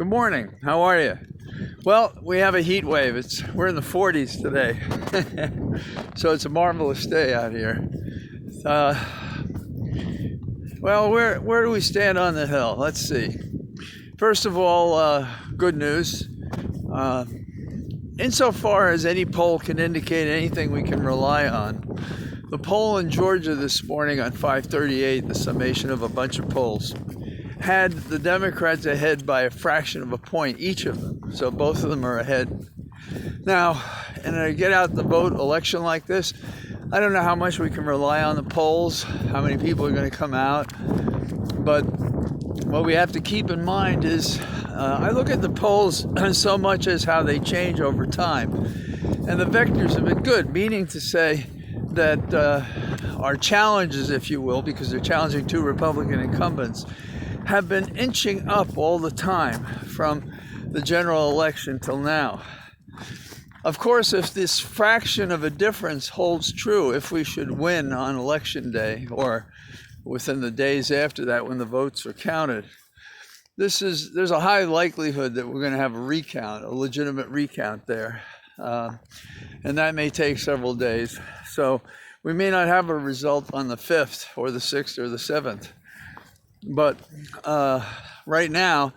Good morning. How are you? Well, we have a heat wave. We're in the 40s today, so it's a marvelous day out here. Well, where do we stand on the hill? Let's see. First of all, good news. Insofar as any poll can indicate anything we can rely on, the poll in Georgia this morning on 538, the summation of a bunch of polls, had the Democrats ahead by a fraction of a point, each of them. So both of them are ahead. Now, in a get out the vote election like this, I don't know how much we can rely on the polls, how many people are going to come out. But what we have to keep in mind is I look at the polls so much as how they change over time. And the vectors have been good, meaning to say that our challenges, if you will, because they're challenging two Republican incumbents, have been inching up all the time from the general election till now. Of course, if this fraction of a difference holds true, if we should win on election day or within the days after that when the votes are counted, there's a high likelihood that we're going to have a recount, a legitimate recount there. And that may take several days. So we may not have a result on the 5th or the 6th or the 7th. But right now,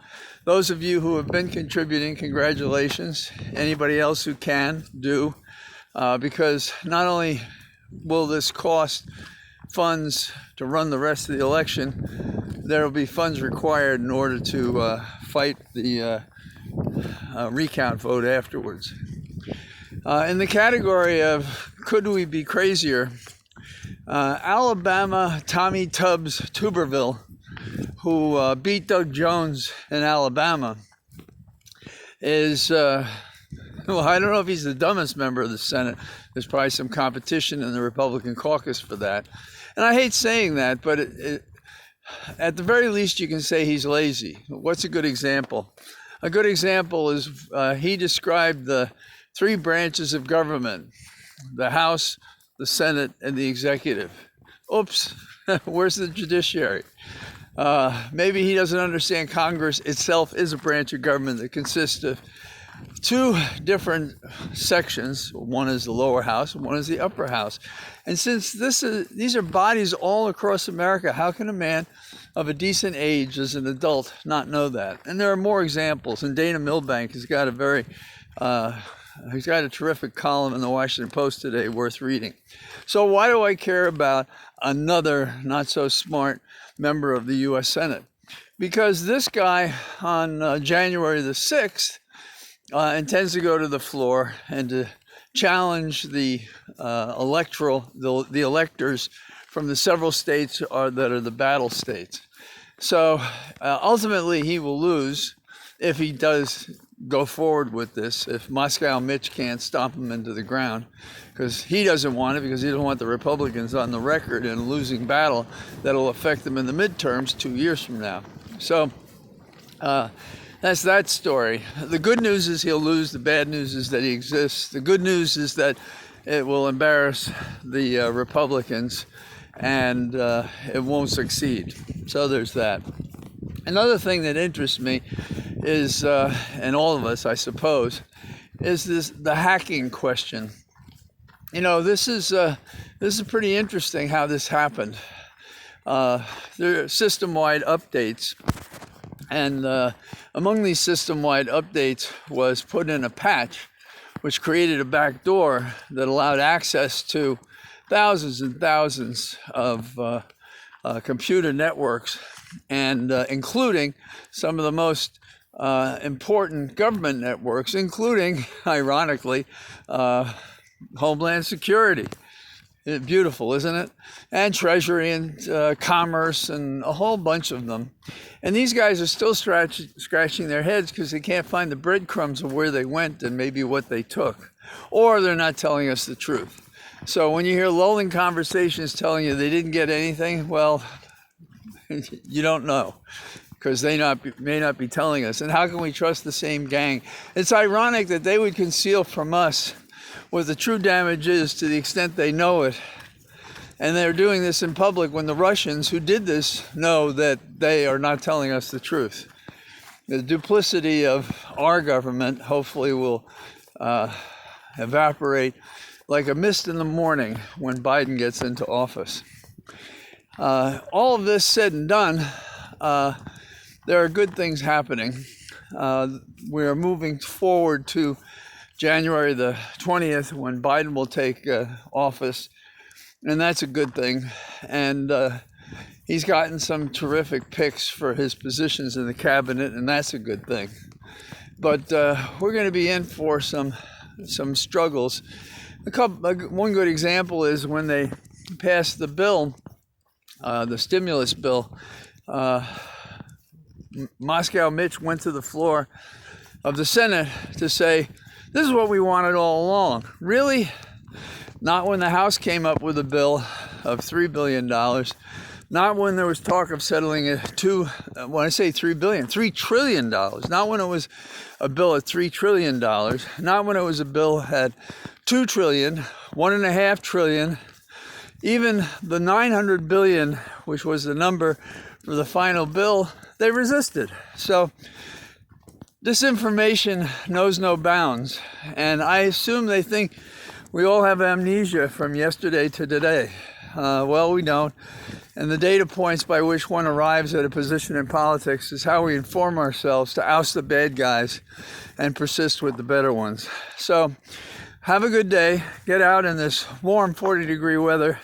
those of you who have been contributing, congratulations. Anybody else who can, do. Because not only will this cost funds to run the rest of the election, there will be funds required in order to fight the recount vote afterwards. In the category of could we be crazier, Alabama Tommy Tubbs Tuberville, who beat Doug Jones in Alabama, is, well, I don't know if he's the dumbest member of the Senate. There's probably some competition in the Republican caucus for that. And I hate saying that, but at the very least, you can say he's lazy. What's a good example? A good example is he described the three branches of government: the House, the Senate, and the executive. Oops, where's the judiciary? Maybe he doesn't understand Congress itself is a branch of government that consists of two different sections. One is the lower house, and one is the upper house. And since these are bodies all across America, how can a man of a decent age as an adult not know that? And there are more examples. And Dana Milbank has got he's got a terrific column in the Washington Post today worth reading. So why do I care about another not so smart member of the U.S. Senate? Because this guy on January the 6th intends to go to the floor and to challenge the electors from the several states that are the battle states. So ultimately he will lose if he does go forward with this, if Moscow Mitch can't stomp him into the ground, because he doesn't want it, because he doesn't want the Republicans on the record in a losing battle that'll affect them in the midterms 2 years from now. So that's that story. The good news is he'll lose. The bad news is that he exists. The good news is that it will embarrass the Republicans and it won't succeed. So there's that. Another thing that interests me is, and all of us, I suppose, is the hacking question. You know, this is pretty interesting how this happened. There are system-wide updates, and among these system-wide updates was put in a patch which created a backdoor that allowed access to thousands and thousands of computer networks, and including some of the most important government networks, including, ironically, Homeland Security. Beautiful, isn't it? And Treasury and Commerce and a whole bunch of them. And these guys are still scratching their heads because they can't find the breadcrumbs of where they went and maybe what they took. Or they're not telling us the truth. So when you hear lulling conversations telling you they didn't get anything, well, you don't know, because they may not be telling us. And how can we trust the same gang? It's ironic that they would conceal from us what the true damage is to the extent they know it. And they're doing this in public when the Russians who did this know that they are not telling us the truth. the duplicity of our government hopefully will evaporate like a mist in the morning when Biden gets into office. All of this said and done, there are good things happening. We are moving forward to January the 20th when Biden will take office, and that's a good thing. And he's gotten some terrific picks for his positions in the cabinet, and that's a good thing. But we're going to be in for some struggles. One good example is when they passed the bill, the stimulus bill. Moscow Mitch went to the floor of the Senate to say, this is what we wanted all along. Really? Not when the House came up with a bill of $3 billion. Not when there was talk of settling it when I say $3 billion, $3 trillion. Not when it was a bill at $3 trillion. Not when it was a bill at $2 trillion, $1.5 trillion. Even the $900 billion, which was the number for the final bill, they resisted. So disinformation knows no bounds. And I assume they think we all have amnesia from yesterday to today. Well, we don't. And the data points by which one arrives at a position in politics is how we inform ourselves to oust the bad guys and persist with the better ones. So have a good day. Get out in this warm 40-degree weather.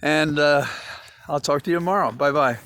And I'll talk to you tomorrow. Bye-bye.